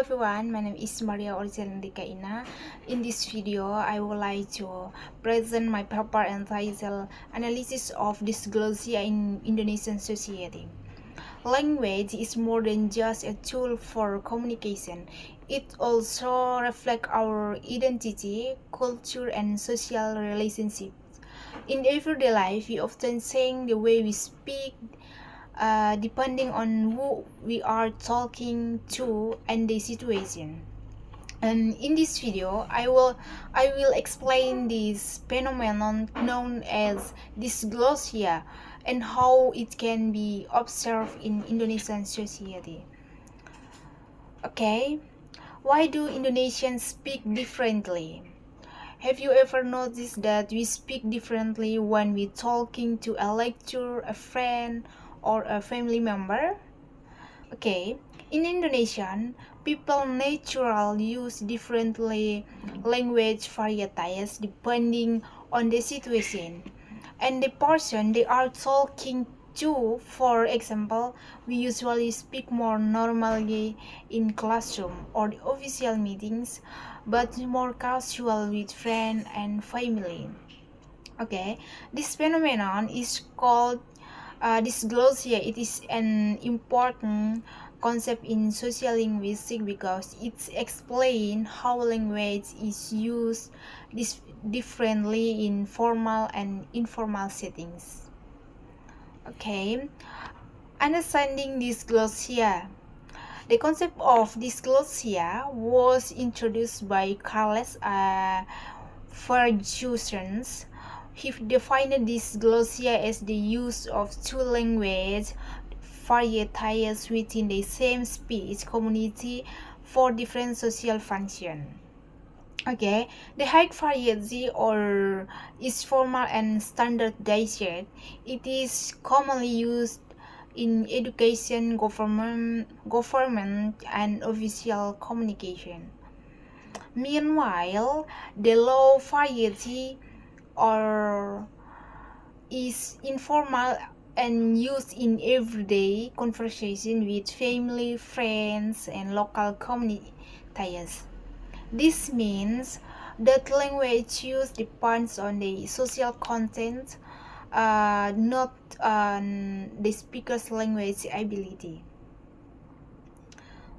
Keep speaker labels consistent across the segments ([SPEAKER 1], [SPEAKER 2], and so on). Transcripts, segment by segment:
[SPEAKER 1] everyone, my name is Maria Sociolinguistik. In this video, I would like to present my paper entitled Analysis of Dysglossia in Indonesian Society. Language is more than just a tool for communication. It also reflects our identity, culture, and social relationships. In everyday life, we often change the way we speak depending on who we are talking to and the situation. And in this video, I will explain this phenomenon known as dysglossia and how it can be observed in Indonesian society. Okay, why do Indonesians speak differently? Have you ever noticed that we speak differently when we're talking to a lecturer, a friend, or a family member? Okay, in Indonesian, people naturally use differently language varieties depending on the situation and the person they are talking to. For example, we usually speak more normally in classroom or the official meetings, but more casual with friends and family. Okay, this phenomenon is called dysglossia. It is an important concept in sociolinguistics because it explains how language is used differently in formal and informal settings. Okay, understanding dysglossia. The concept of dysglossia was introduced by Carles Ferguson. He defined dysglossia as the use of two language varieties within the same speech community for different social functions. Okay, the high variety or is formal and standardized. It is commonly used in education, government and official communication. Meanwhile, the low variety or is informal and used in everyday conversation with family, friends, and local communities. This means that language use depends on the social content, not on the speaker's language ability.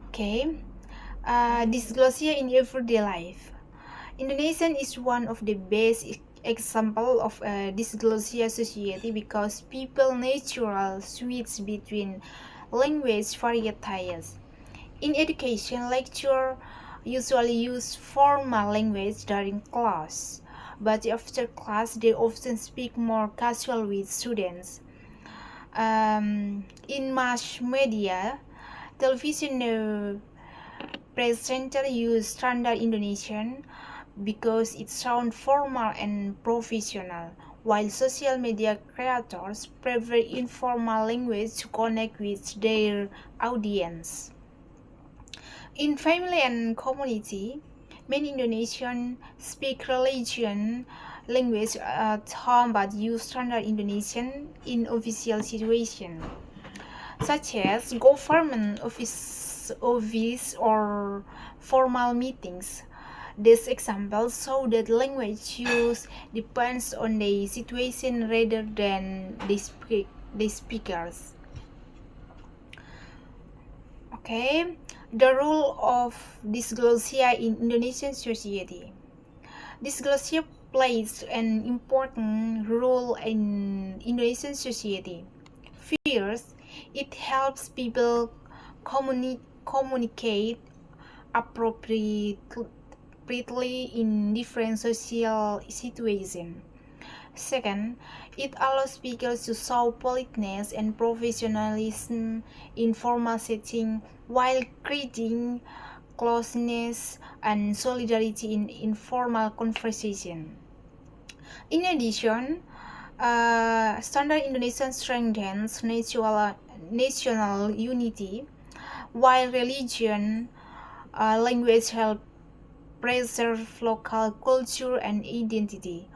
[SPEAKER 1] Okay, dysglossia in everyday life. Indonesian is one of the best example of a dysglossia society because people naturally switch between language varieties. In education, lecturers usually use formal language during class, but after class they often speak more casual with students. In mass media, television presenters use standard Indonesian because it sounds formal and professional, while social media creators prefer informal language to connect with their audience. In family and community, many Indonesians speak religion language at home but use standard Indonesian in official situations, such as government office or formal meetings. These examples show that language use depends on the situation rather than the speakers. Okay, the role of dysglossia in Indonesian society. Dysglossia plays an important role in Indonesian society. First, it helps people communicate appropriately in different social situations. Second, it allows speakers to show politeness and professionalism in formal settings while creating closeness and solidarity in informal conversation. In addition, standard Indonesian strengthens national unity, while religion language help preserve local culture and identity.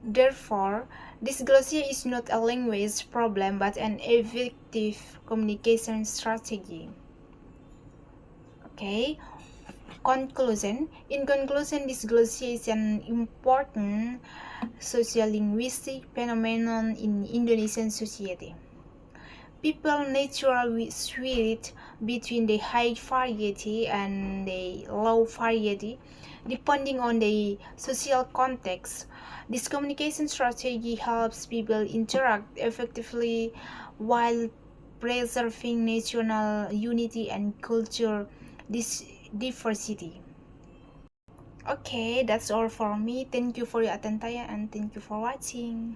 [SPEAKER 1] Therefore, dysglossia is not a language problem but an effective communication strategy. Okay. Conclusion. In conclusion, dysglossia is an important sociolinguistic phenomenon in Indonesian society. People naturally switch between the high variety and the low variety depending on the social context. This communication strategy helps people interact effectively while preserving national unity and culture diversity. Okay, that's all for me. Thank you for your attention and thank you for watching.